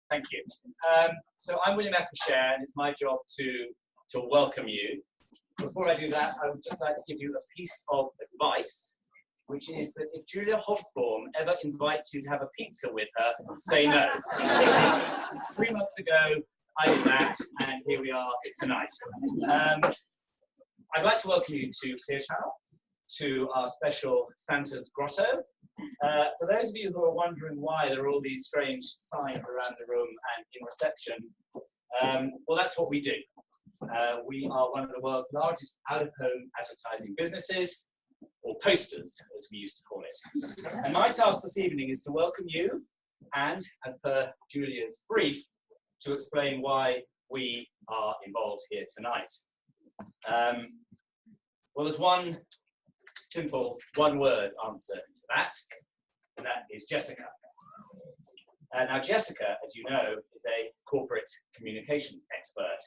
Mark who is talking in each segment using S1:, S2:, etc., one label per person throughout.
S1: Thank you. So I'm William Eckleshare, and it's my job to welcome you. Before I do that, I would just like to give you a piece of advice, which is that if Julia Hobsbawm ever invites you to have a pizza with her, say no. 3 months ago, I did that, and here we are tonight. I'd like to welcome you to Clear Channel, to our special Santa's Grotto. For those of you who are wondering why there are all these strange signs around the room and in reception, well, that's what we do. We are one of the world's largest out-of-home advertising businesses, or posters, as we used to call it. And my task this evening is to welcome you, and, as per Julia's brief, to explain why we are involved here tonight. Well, there's one simple, one-word answer to that, and that is Jessica. Now, Jessica, as you know, is a corporate communications expert,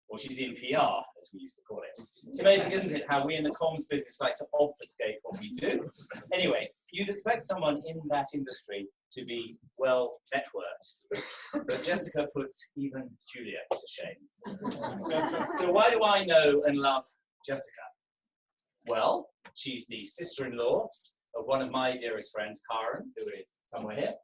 S1: or she's in PR, as we used to call it. It's amazing, isn't it, how we in the comms business like to obfuscate what we do. Anyway, you'd expect someone in that industry to be well networked, but Jessica puts even Julia to shame. So why do I know and love Jessica? Well, she's the sister-in-law of one of my dearest friends, Karen, who is somewhere here.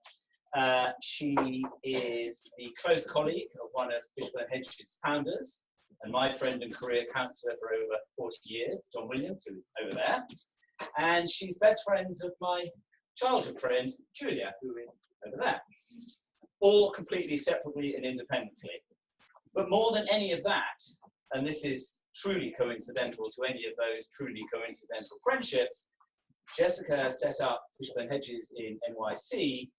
S1: She is the close colleague of one of Fishburne Hedges' founders, and my friend and career counsellor for over 40 years, John Williams, who is over there. And she's best friends of my childhood friend, Julia, who is over there. All completely separately and independently. But more than any of that, and this is truly coincidental to any of those truly coincidental friendships, Jessica set up Fishburne Hedges in NYC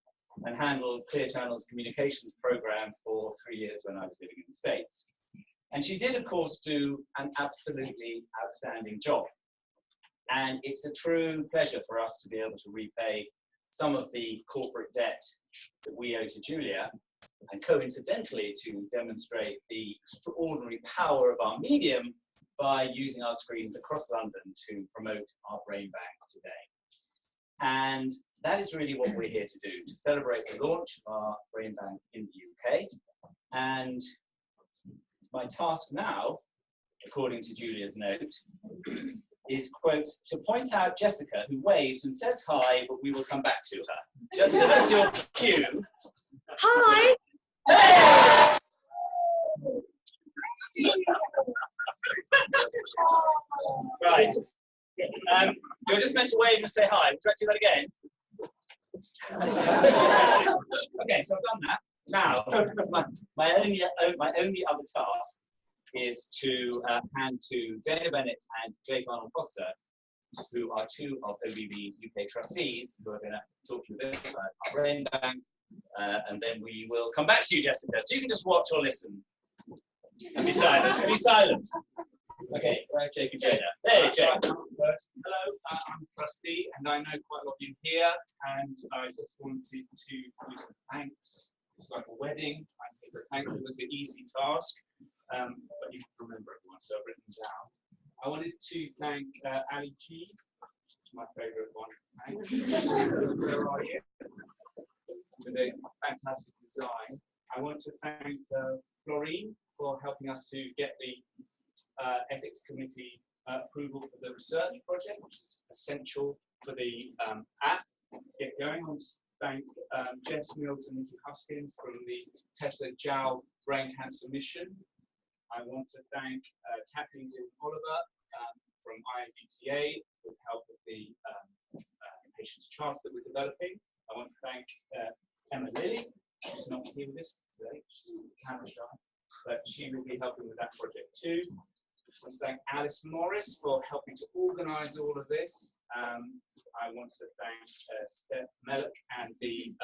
S1: and handled Clear Channel's communications program for 3 years when I was living in the States. And she did, of course, do an absolutely outstanding job. And it's a true pleasure for us to be able to repay some of the corporate debt that we owe to Julia, and coincidentally to demonstrate the extraordinary power of our medium by using our screens across London to promote OurBrainBank today. And that is really what we're here to do, to celebrate the launch of our brain bank in the UK. And my task now, according to Julia's note, is, quote, to point out Jessica, who waves and says hi, but we will come back to her. Jessica, that's your cue.
S2: Hi.
S1: Hey! Right. You're just meant to wave and say hi. Would you like to do that again? Okay, so I've done that. Now, my only other task is to hand to Dana Bennett and Jake Arnold Foster, who are two of OBB's UK trustees, who are going to talk to you a bit about our brain bank, and then we will come back to you, Jessica. So you can just watch or listen and be silent. Be silent. Okay, right, Jake and Jada. Hey, Jake.
S3: First, hello, I'm Trustee, and I know quite a lot of you here, and I just wanted to do some thanks. It's like a wedding. I think the thank you was an easy task, but you can remember everyone, so I've written them down. I wanted to thank Ali G, my favourite one. Where are you? With a fantastic design. I want to thank Florine for helping us to get the ethics committee approval for the research project, which is essential for the app get going. I want to thank Jess Mills and Nikki Huskins from the Tessa Jow Brain Cancer Mission. I want to thank Kathleen Oliver from IMBTA with help with the patient's chart that we're developing. I want to thank Emma Lilly, who's not here with us today, she's camera shy, but she will be helping with that project too. I want to thank Alice Morris for helping to organise all of this. I want to thank Steph Mellick and the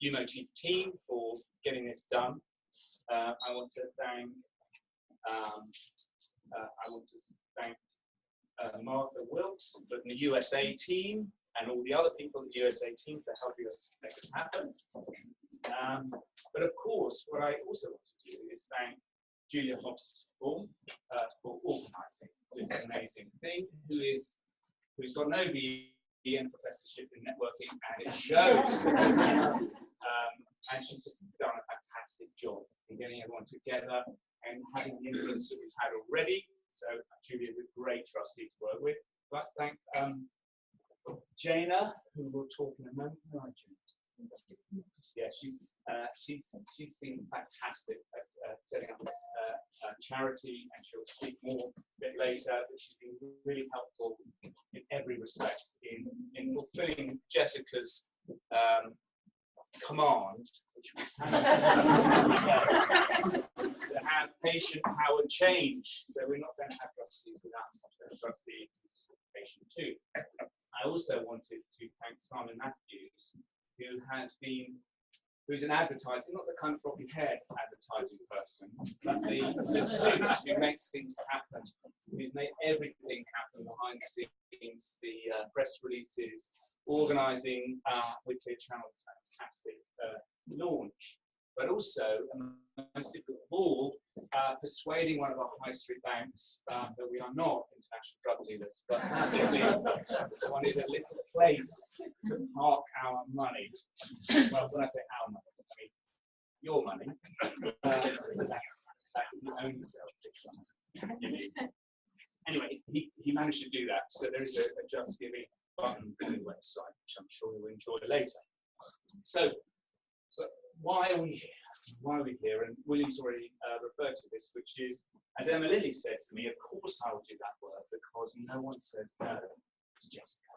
S3: UMOT team for getting this done. I want to thank Martha Wilkes from the USA team and all the other people at the USA team for helping us make this happen. But of course, what I also want to do is thank Julia Hobsbawm for organising this amazing thing, who's got an OBE professorship in networking, and it shows. And she's just done a fantastic job in getting everyone together and having the influence that we've had already. So Julie is a great trustee to work with. I'd like to thank Jana, who we'll talk in a moment. Yeah, she's been fantastic at setting up this charity, and she'll speak more a bit later. But she's been really helpful in every respect in fulfilling Jessica's command, which we to have patient power change. So we're not going to have trustees without trustee participation too. I also wanted to thank Simon Matthews, who's an advertiser, not the kind of floppy haired advertising person, but the suit who makes things happen, who's made everything happen behind the scenes, the press releases, organising with Clear Channel's fantastic launch, but also, and most difficult of all, persuading one of our high street banks that we are not international drug dealers, but simply wanted a little place to park our money. Well, when I say our money, I mean your money. That's the only self-picture. Anyway, he managed to do that. So there is a Just Giving button on the website, which I'm sure you'll enjoy later. So, but why are we here? Why are we here? And William's already referred to this, which is, as Emma Lilly said to me, of course I will do that work because no one says no to Jessica.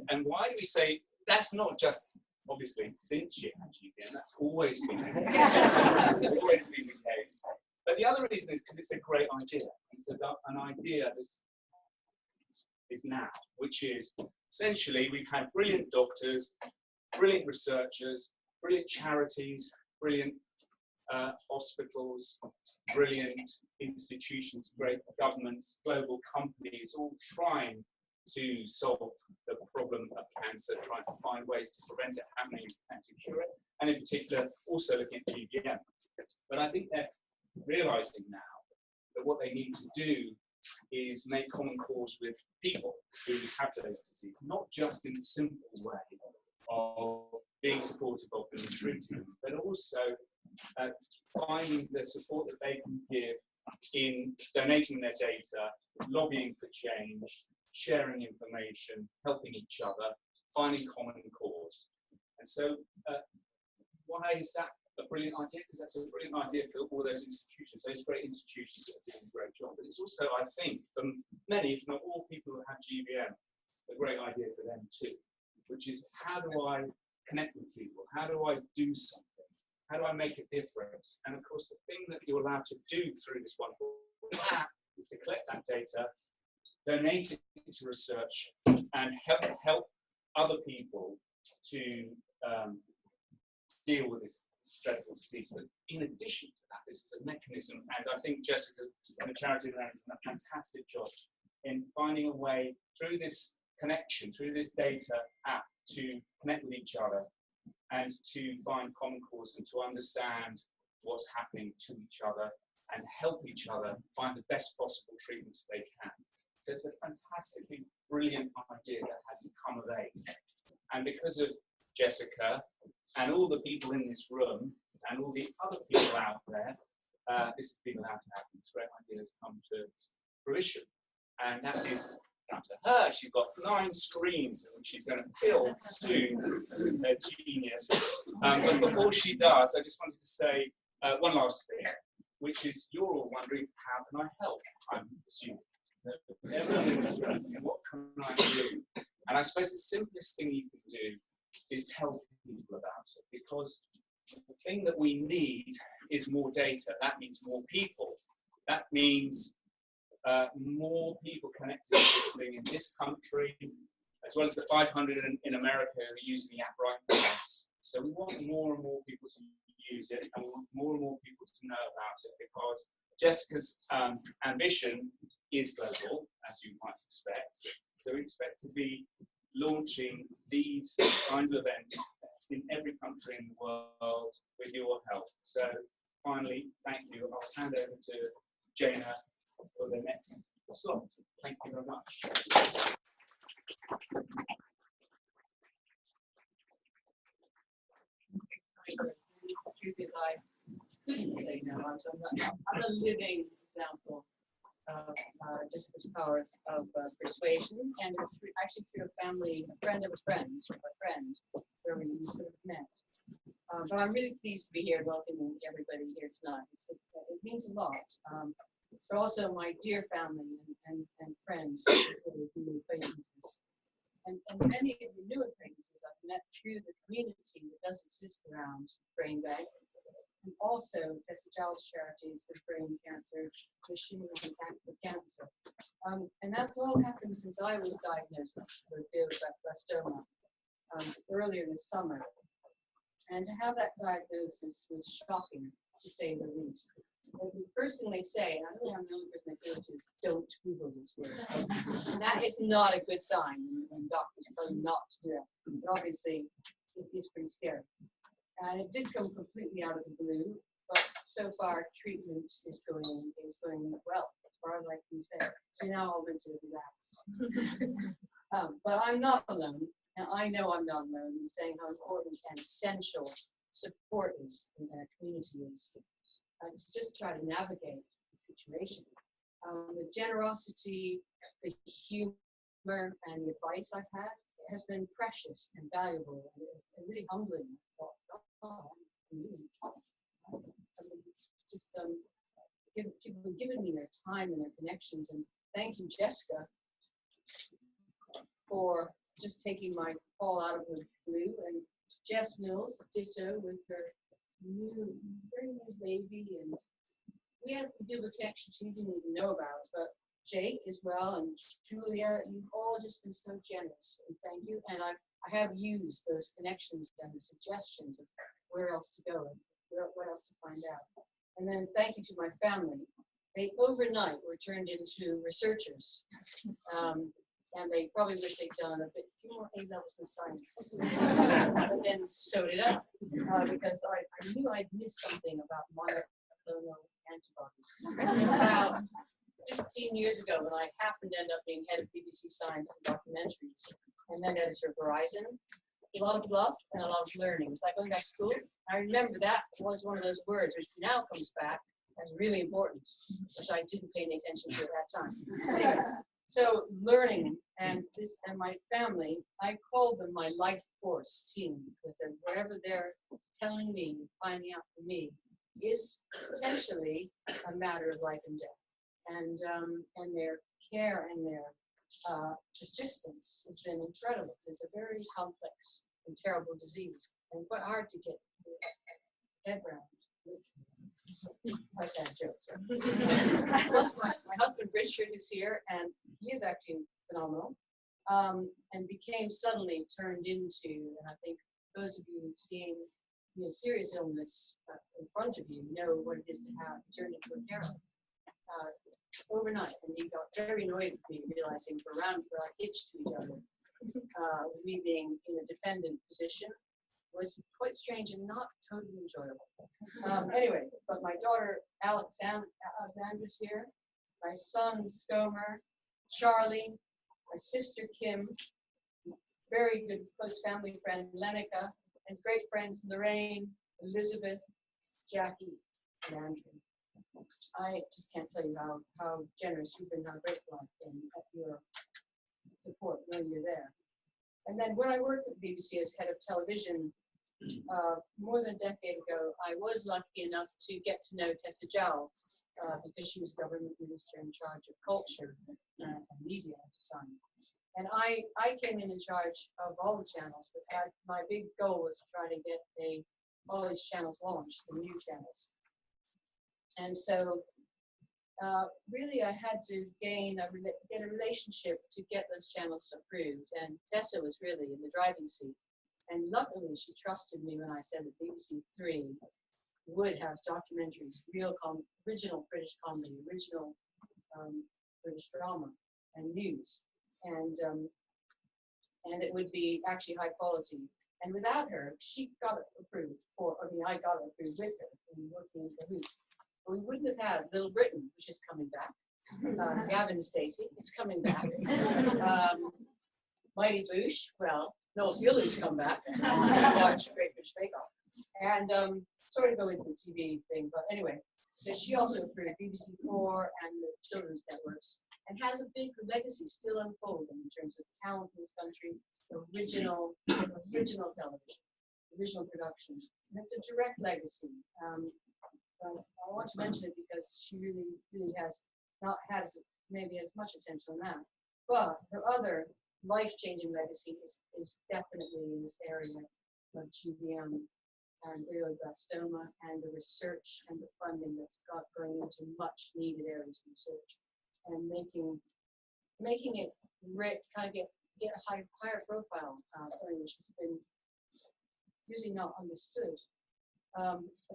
S3: And why do we say that's not just obviously since she had GBM, that's always been the case. It's always been the case. But the other reason is because it's a great idea. It's an idea that is now, which is essentially we've had brilliant doctors, brilliant researchers, brilliant charities, brilliant hospitals, brilliant institutions, great governments, global companies, all trying to solve the problem of cancer, trying to find ways to prevent it happening and to cure it, and in particular also looking at GBM. But I think they're realizing now that what they need to do is make common cause with people who have those diseases, not just in the simple way of being supportive of them and treating them, but also finding the support that they can give in donating their data, lobbying for change, sharing information, helping each other, finding common cause. And so why is that a brilliant idea? Because that's a brilliant idea for all those institutions, those great institutions that are doing a great job. But it's also, I think, for many, if not all people who have GBM, a great idea for them too, which is how do I connect with people? How do I do something? How do I make a difference? And of course, the thing that you're allowed to do through this wonderful app is to collect that data, donate it to research, and help other people to deal with this dreadful disease. But in addition to that, this is a mechanism, and I think Jessica and the charity around has done a fantastic job in finding a way through this connection, through this data app, to connect with each other and to find common cause and to understand what's happening to each other and help each other find the best possible treatments they can. So it's a fantastically brilliant idea that has come of age. And because of Jessica and all the people in this room and all the other people out there, this has been allowed to happen. This great idea has come to fruition. And that is down to her. She's got 9 screens which she's going to fill soon. Her genius. But before she does, I just wanted to say one last thing, which is you're all wondering, how can I help? I'm assuming. Everyone is asking, what can I do? And I suppose the simplest thing you can do is tell people about it, because the thing that we need is more data. That means more people. That means more people connected to this thing in this country, as well as the 500 in America who are using the app right now. So we want more and more people to use it, and we want more and more people to know about it, because Jessica's ambition is global, as you might expect. So we expect to be launching these kinds of events in every country in the world with your help. So finally, thank you. I'll hand over to Jana for the next slot. Thank you very much.
S2: Tuesday I couldn't say no. I'm a living example of Jessica's powers of persuasion, and it was actually through a friend of a friend, where we sort of met. But I'm really pleased to be here, welcoming everybody here tonight. It means a lot. But also my dear family and friends, new acquaintances. And many of the new acquaintances I've met through the community that does exist around OurBrainBank, and also Tessa Giles Charities, the Brain Cancer Mission and Act for Cancer. And that's all happened since I was diagnosed with glioblastoma earlier this summer. And to have that diagnosis was shocking, to say the least. The first thing they say, and I really am the only person they say it to, is don't Google this word. That is not a good sign when doctors tell you not to do that. But obviously, it is pretty scary. And it did come completely out of the blue, but so far treatment is going well, as far as I can say. So now I'll need to relax. But I'm not alone, and I know I'm not alone in saying how important and essential support is in a community is. To just try to navigate the situation. The generosity, the humor, and the advice I've had has been precious and valuable and really humbling. People giving me their time and their connections, and thank you, Jessica, for just taking my call out of the blue, and Jess Mills, ditto, with her very new baby, and we had a bit of a connection she didn't even know about, but Jake as well, and Julia, you've all just been so generous, and thank you. And I have used those connections and the suggestions of where else to go and what else to find out. And then thank you to my family. They overnight were turned into researchers. And they probably wish they'd done a few more A-levels in science. But then sewed it up because I knew I'd missed something about monoclonal antibodies. About 15 years ago, when I happened to end up being head of BBC Science and Documentaries, and then editor of Horizon, a lot of love and a lot of learning. It was like going back to school. I remember that was one of those words which now comes back as really important, which I didn't pay any attention to at that time. Anyway, so learning and my family, I call them my life force team, because whatever they're telling me, finding out for me, is potentially a matter of life and death. And their care and their persistence has been incredible. It's a very complex and terrible disease, and quite hard to get your head around. Like that joke. Plus my husband Richard is here, and he is actually phenomenal, and became suddenly turned into, and I think those of you who've seen serious illness in front of you know what it is to have turned into a carer overnight. And he got very annoyed with me, realizing for our hitch to each other, we being in a dependent position, was quite strange and not totally enjoyable. Anyway, but my daughter Alexandra's here, my son Skomer, Charlie, my sister Kim, very good close family friend Lenica, and great friends Lorraine, Elizabeth, Jackie, and Andrew. I just can't tell you how generous you've been, how grateful I've been at your support when you're there. And then when I worked at the BBC as head of television, more than a decade ago, I was lucky enough to get to know Tessa Giles because she was government minister in charge of culture and media at the time. And I came in charge of all the channels, but my big goal was to try to get all these channels launched, the new channels. And so really I had to get a relationship to get those channels approved, and Tessa was really in the driving seat. And luckily, she trusted me when I said that BBC 3 would have documentaries, original British comedy, original British drama, and news, and it would be actually high quality. And without her, she got it approved I got it approved with her in working in cahoots. But we wouldn't have had Little Britain, which is coming back. Gavin Stacey, it's coming back. Mighty Boosh, well, Noel Fielding's come back. Watch Great British Bake Off. And sort of go into the TV thing, but anyway, so she also approved BBC4 and the children's networks, and has a big legacy still unfolding in terms of talent in this country, original television, original production. And it's a direct legacy. I want to mention it because she really has not had maybe as much attention on that. But her other life-changing legacy is definitely in this area of GBM and glioblastoma, and the research and the funding that's going into much needed areas of research, and making it kind of get a higher profile, something which has been usually not understood.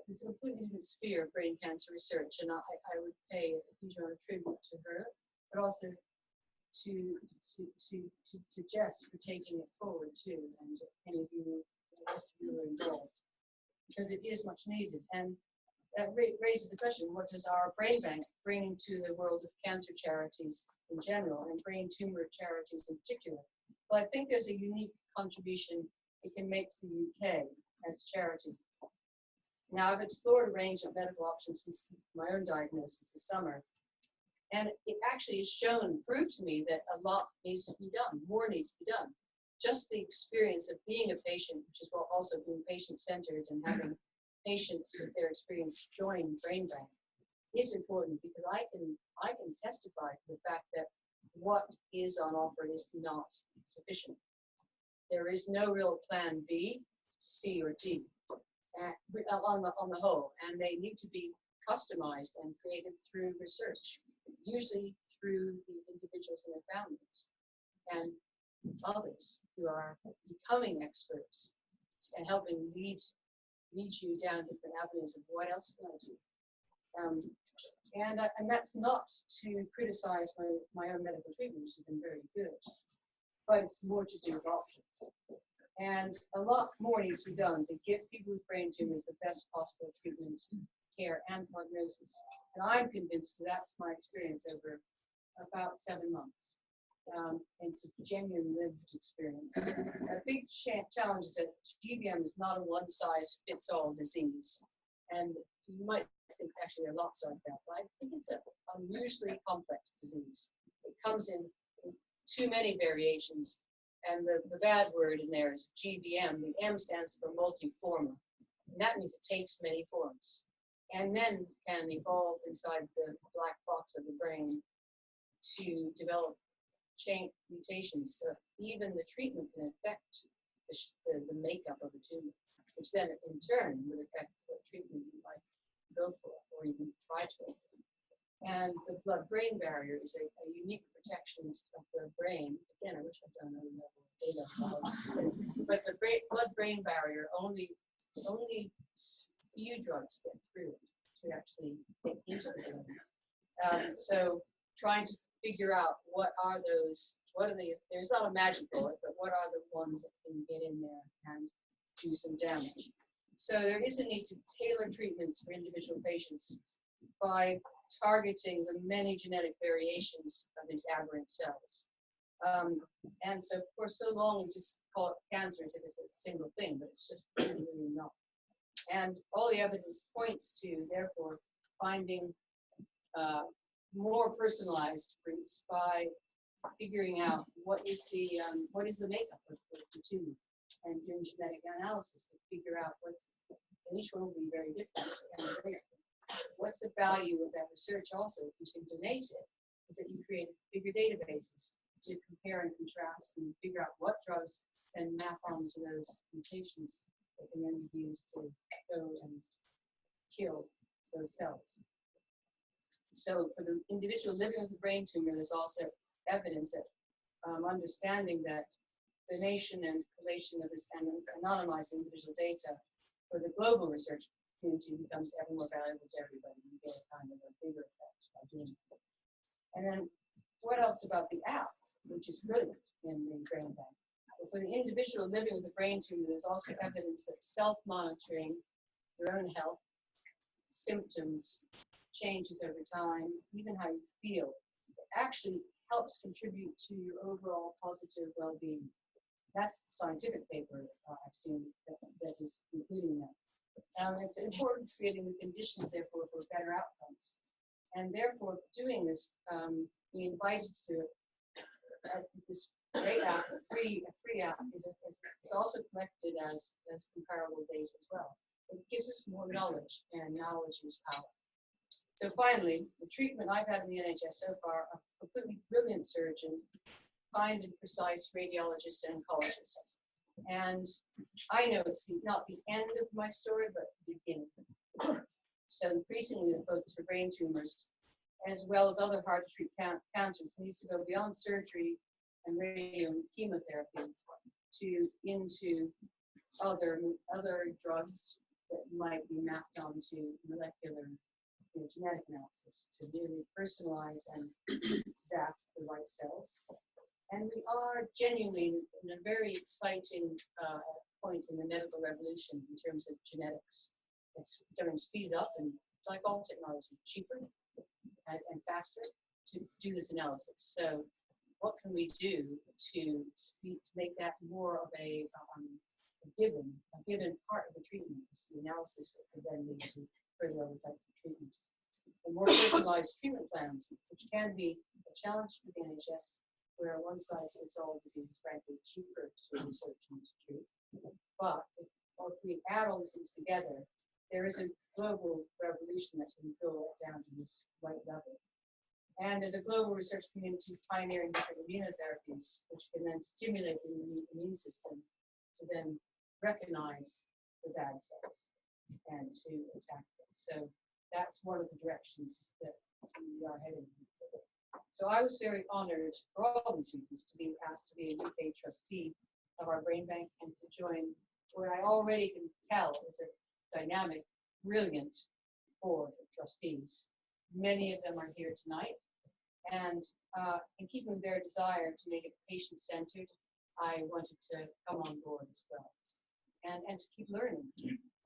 S2: It's a completely different sphere of brain cancer research, and I would pay a huge amount of tribute to her, but also to Jess for taking it forward too, and any of you who are involved, because it is much needed. And that raises the question, what does our brain bank bring to the world of cancer charities in general, and brain tumor charities in particular? Well, I think there's a unique contribution it can make to the UK as a charity. Now, I've explored a range of medical options since my own diagnosis this summer, and it actually has proved to me that a lot needs to be done, more needs to be done. Just the experience of being a patient, which is also being patient-centered and having patients with their experience join Brain Bank, is important, because I can testify to the fact that what is on offer is not sufficient. There is no real plan B, C, or D on the whole, and they need to be customized and created through research, usually through the individuals and their families and others who are becoming experts and helping lead you down different avenues of what else can I do. And that's not to criticize my own medical treatment, which has been very good, but it's more to do with options. And a lot more needs to be done to give people with brain tumors the best possible treatment, care, and prognosis. And I'm convinced that's my experience over about 7 months. It's a genuine lived experience. A big challenge is that GBM is not a one-size-fits-all disease. And you might think actually there are lots like that, but I think it's an unusually complex disease. It comes in too many variations, and the bad word in there is GBM. The M stands for multiforma, and that means it takes many forms, and then can evolve inside the black box of the brain to develop chain mutations. So even the treatment can affect the makeup of the tumor, which then in turn would affect what treatment you might go for or even try to. And the blood-brain barrier is a unique protection of the brain. Again, I wish I'd done another level of data, but the blood-brain barrier, only few drugs get through it to actually get into the brain. So trying to figure out there's not a magic bullet, but what are the ones that can get in there and do some damage. So there is a need to tailor treatments for individual patients by targeting the many genetic variations of these aberrant cells. And so for so long, we just call it cancer as if it's a single thing, but it's just really not. And all the evidence points to, therefore, finding more personalized routes by figuring out what is the makeup of the tumor, and doing genetic analysis to figure out and each one will be very different. And what's the value of that research also, if you can donate it, is that you create bigger databases to compare and contrast and figure out what drugs can map onto those mutations that can then be used to go and kill those cells. So for the individual living with a brain tumor, there's also evidence that understanding that donation and collation of this and anonymized individual data for the global research community becomes ever more valuable to everybody. You get kind of a bigger effect by doing it. And then what else about the app, which is brilliant in the brain bank? Well, for the individual living with a brain tumor, there's also evidence that self-monitoring your own health, symptoms, changes over time, even how you feel, it actually helps contribute to your overall positive well-being. That's the scientific paper I've seen that is including that. It's important creating the conditions, therefore, for better outcomes. And therefore, doing this, we invited to this great app, a free app, is also collected as comparable data as well. It gives us more knowledge, and knowledge is power. So finally, the treatment I've had in the NHS so far, a completely brilliant surgeon, kind and precise radiologist and oncologist. And I know it's not the end of my story, but the beginning. So increasingly, the focus for brain tumors, as well as other hard to treat cancers, needs to go beyond surgery and radio and chemotherapy into other drugs that might be mapped onto molecular genetic analysis to really personalize and zap the right cells. And we are genuinely in a very exciting point in the medical revolution in terms of genetics. It's going to speed it up, and like all technology, cheaper and faster to do this analysis. So what can we do to make that more of a given part of the treatment? Is the analysis that could then lead to further other types of treatments. And more personalized treatment plans, which can be a challenge for the NHS, where one size fits all disease is frankly cheaper to research and to treat. But if we add all these things together, there is a global revolution that can drill it down to this right level. And as a global research community pioneering different immunotherapies, which can then stimulate the immune system to then recognize the bad cells and to attack them. So that's one of the directions that we are heading. So I was very honored for all these reasons to be asked to be a UK trustee of OurBrainBank and to join what I already can tell is a dynamic, brilliant board of trustees. Many of them are here tonight. And in keeping with their desire to make it patient-centered, I wanted to come on board as well and to keep learning.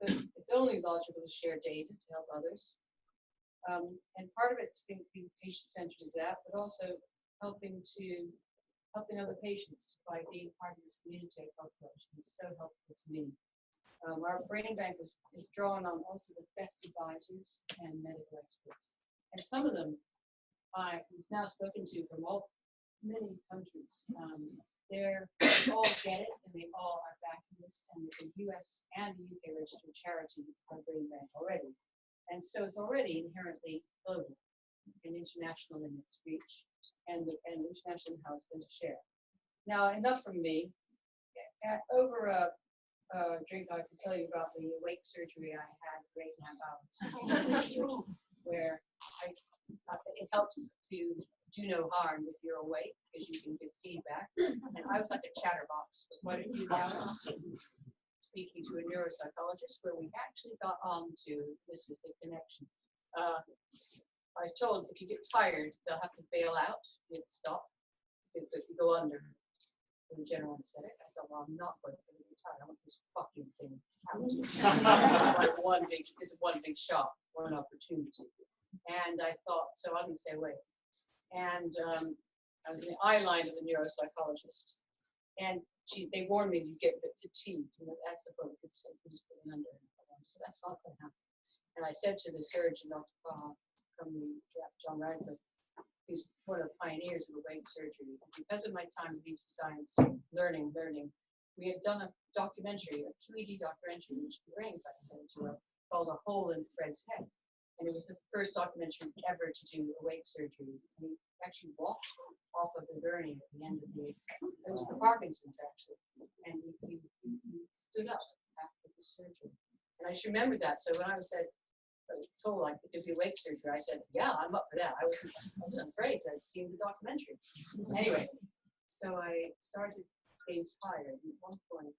S2: So it's only logical to share data to help others. And part of it's being patient-centered is that, but also helping other patients by being part of this community population is so helpful to me. OurBrainBank is drawn on also the best advisors and medical experts. And some of them I've now spoken to from many countries. They all get it, and they all are backing this. And there's a US and a UK registered charity, OurBrainBank, already. And so it's already inherently global and international in its reach, and international in how it's going to share. Now, enough from me. Over a drink, I can tell you about the awake surgery I had for 8.5 hours, where it helps to do no harm if you're awake, because you can give feedback. And I was like a chatterbox for quite a few hours, speaking to a neuropsychologist, where we actually got on to, this is the connection. I was told if you get tired, they'll have to bail out, you have to stop, if you go under the general anesthetic. I said, well, I'm not going to be tired. I want this fucking thing out. This is one big shot, one opportunity. And I thought, so I'm going to stay awake. And I was in the eye line of the neuropsychologist. And they warned me you get a bit fatigued. And that's the point. You just put it under. That's not going to happen. And I said to the surgeon, John Radcliffe, who's one of the pioneers of awake surgery, because of my time in deep science, learning, we had done a documentary, a 3D documentary, which the brain called A Hole in Fred's Head. And it was the first documentary ever to do awake surgery. And he actually walked off of the gurney at the end of it was for Parkinson's, actually. And he stood up after the surgery. And I just remembered that. So when I was told like it could be awake surgery, I said, yeah, I'm up for that. I wasn't afraid. I'd seen the documentary. Anyway, so I started getting tired. At one point,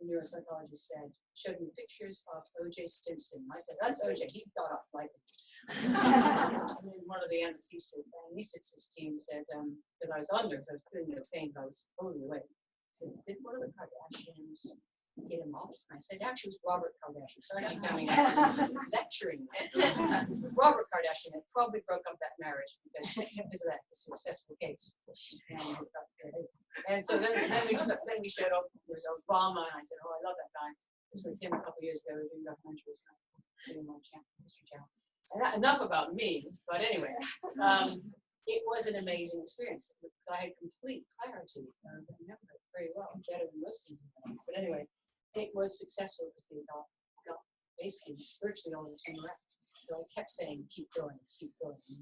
S2: the neuropsychologist showed me pictures of O.J. Simpson. I said, that's O.J. He got off lightly. And then one of the anesthetist team said, because I was under, because I was feeling no pain, but I was totally awake. Said, did one of the Kardashians get him off? And I said, actually, it was Robert Kardashian. Sorry, I'm coming lecturing. Robert Kardashian had probably broke up that marriage because of that successful case. And so then we showed up. There was Obama, and I said, oh, I love that guy. was with him a couple of years ago. We were doing documentaries on History Channel. Enough about me, but anyway, it was an amazing experience. I had complete clarity. I remember it very well, better than most things. But anyway, it was successful because they got basically virtually all the team around. So I kept saying, keep going, and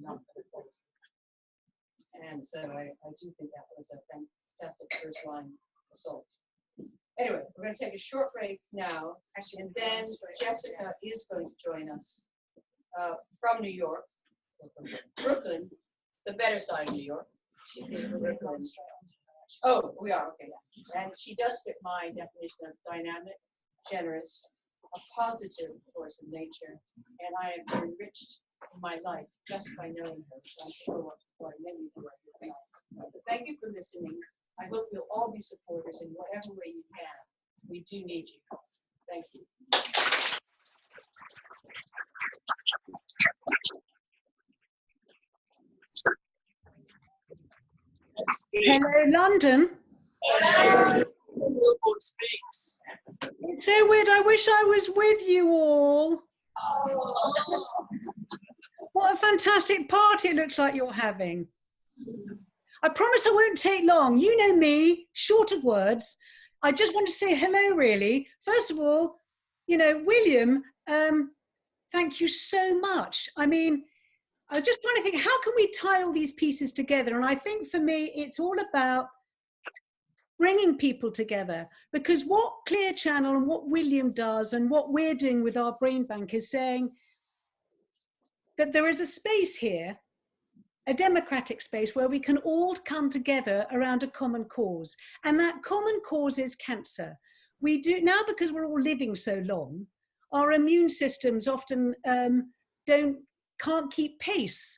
S2: not going to place. And so I do think that was a fantastic first line assault. Anyway, we're going to take a short break now, and then Jessica is going to join us from New York, Brooklyn, the better side of New York. She's in Brooklyn. Oh, we are, okay. And she does fit my definition of dynamic, generous, a positive force of nature, and I have been enriched in my life just by knowing her. So I'm sure what many of you are here tonight. But thank you for listening. I hope you'll all be supporters in whatever way you can. We do need you. Thank you.
S4: Hello, London.
S3: Speaks.
S4: It's so weird. I wish I was with you all. What a fantastic party it looks like you're having. I promise I won't take long. You know me, short of words. I just want to say hello, really. First of all, you know, William, thank you so much. I mean, I was just trying to think, how can we tie all these pieces together? And I think for me, it's all about bringing people together, because what Clear Channel and what William does and what we're doing with our brain bank is saying that there is a space here, a democratic space where we can all come together around a common cause. And that common cause is cancer. We do now, because we're all living so long, our immune systems often can't keep pace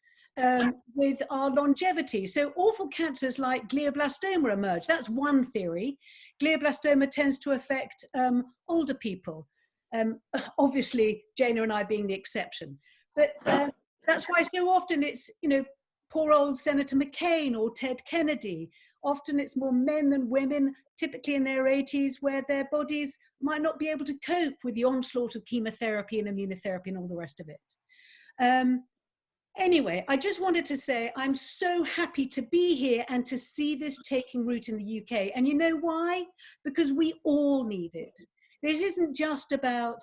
S4: with our longevity. So awful cancers like glioblastoma emerge. That's one theory. Glioblastoma tends to affect older people. Obviously, Jana and I being the exception. But that's why so often it's, you know, poor old Senator McCain or Ted Kennedy. Often it's more men than women, typically in their 80s, where their bodies might not be able to cope with the onslaught of chemotherapy and immunotherapy and all the rest of it. Anyway, I just wanted to say I'm so happy to be here and to see this taking root in the UK. And you know why? Because we all need it. This isn't just about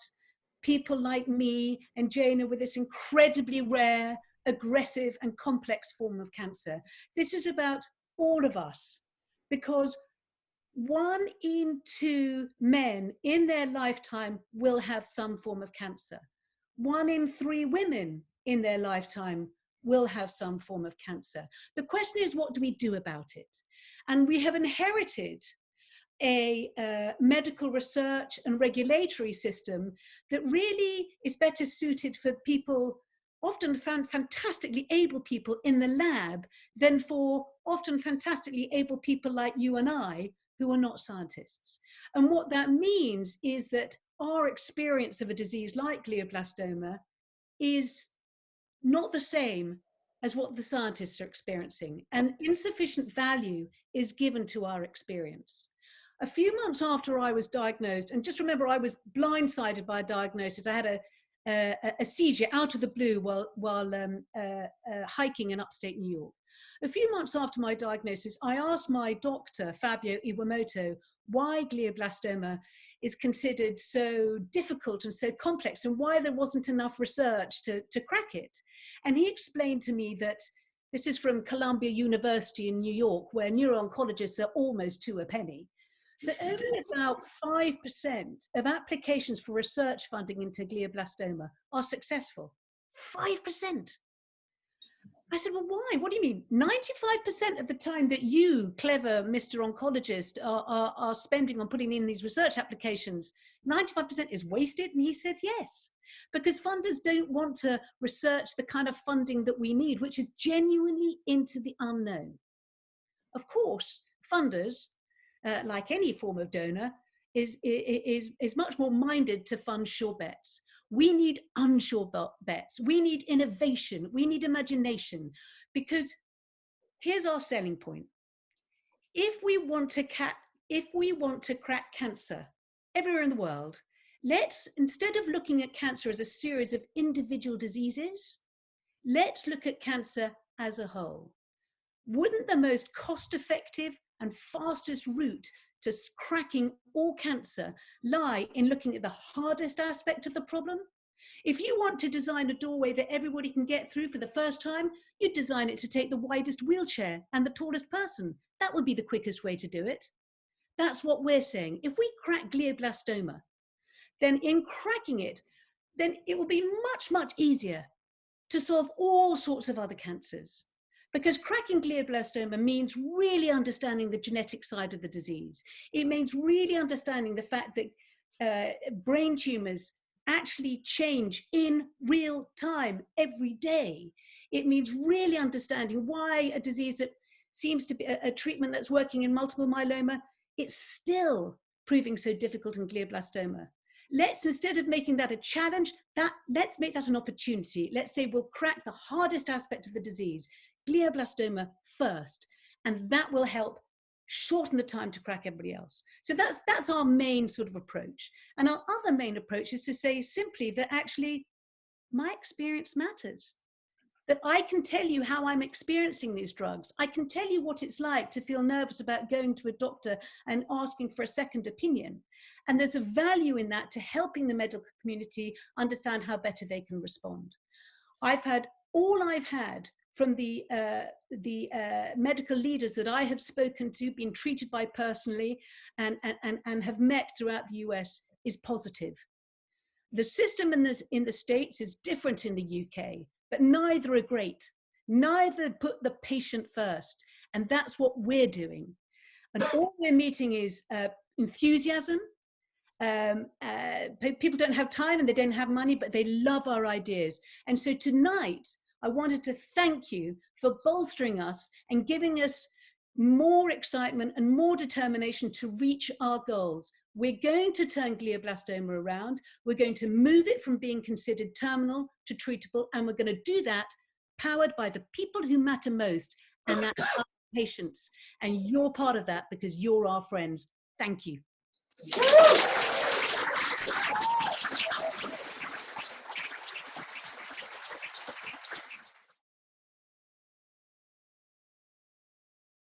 S4: people like me and Jana with this incredibly rare, aggressive and complex form of cancer. This is about all of us, because 1 in 2 men in their lifetime will have some form of cancer. 1 in 3 women in their lifetime will have some form of cancer. The question is, what do we do about it? And we have inherited a medical research and regulatory system that really is better suited for people, often fantastically able people in the lab, than for often fantastically able people like you and I, who are not scientists. And what that means is that our experience of a disease like glioblastoma is not the same as what the scientists are experiencing, and insufficient value is given to our experience. A few months after I was diagnosed, and just remember, I was blindsided by a diagnosis. I had a seizure out of the blue while hiking in upstate New York. A few months after my diagnosis, I asked my doctor, Fabio Iwamoto, why glioblastoma is considered so difficult and so complex, and why there wasn't enough research to crack it. And he explained to me that this is from Columbia University in New York, where neuro-oncologists are almost to a penny, that only about 5% of applications for research funding into glioblastoma are successful. 5%. I said, well, why? What do you mean? 95% of the time that you, clever Mr. Oncologist, are spending on putting in these research applications, 95% is wasted? And he said, yes, because funders don't want to research the kind of funding that we need, which is genuinely into the unknown. Of course, funders, like any form of donor, is much more minded to fund sure bets. We need unsure bets. We need innovation. We need imagination, because here's our selling point. If we want to crack cancer everywhere in the world, Let's, instead of looking at cancer as a series of individual diseases, let's look at cancer as a whole. Wouldn't the most cost-effective and fastest route to cracking all cancer lie in looking at the hardest aspect of the problem? If you want to design a doorway that everybody can get through for the first time, you'd design it to take the widest wheelchair and the tallest person. That would be the quickest way to do it. That's what we're saying. If we crack glioblastoma, then in cracking it, then it will be much, much easier to solve all sorts of other cancers. Because cracking glioblastoma means really understanding the genetic side of the disease. It means really understanding the fact that brain tumors actually change in real time every day. It means really understanding why a disease that seems to be a treatment that's working in multiple myeloma, it's still proving so difficult in glioblastoma. Let's, instead of making that a challenge, let's make that an opportunity. Let's say we'll crack the hardest aspect of the disease, glioblastoma first, and that will help shorten the time to crack everybody else. So that's our main sort of approach. And our other main approach is to say simply that actually my experience matters. That I can tell you how I'm experiencing these drugs. I can tell you what it's like to feel nervous about going to a doctor and asking for a second opinion. And there's a value in that to helping the medical community understand how better they can respond. All I've had from the medical leaders that I have spoken to, been treated by personally, and have met throughout the US is positive. The system in the States is different in the UK, but neither are great. Neither put the patient first. And that's what we're doing. And all we're meeting is enthusiasm. People don't have time and they don't have money, but they love our ideas. And so tonight, I wanted to thank you for bolstering us and giving us more excitement and more determination to reach our goals. We're going to turn glioblastoma around. We're going to move it from being considered terminal to treatable, and we're going to do that powered by the people who matter most, and that's our patients. And you're part of that because you're our friends. Thank you.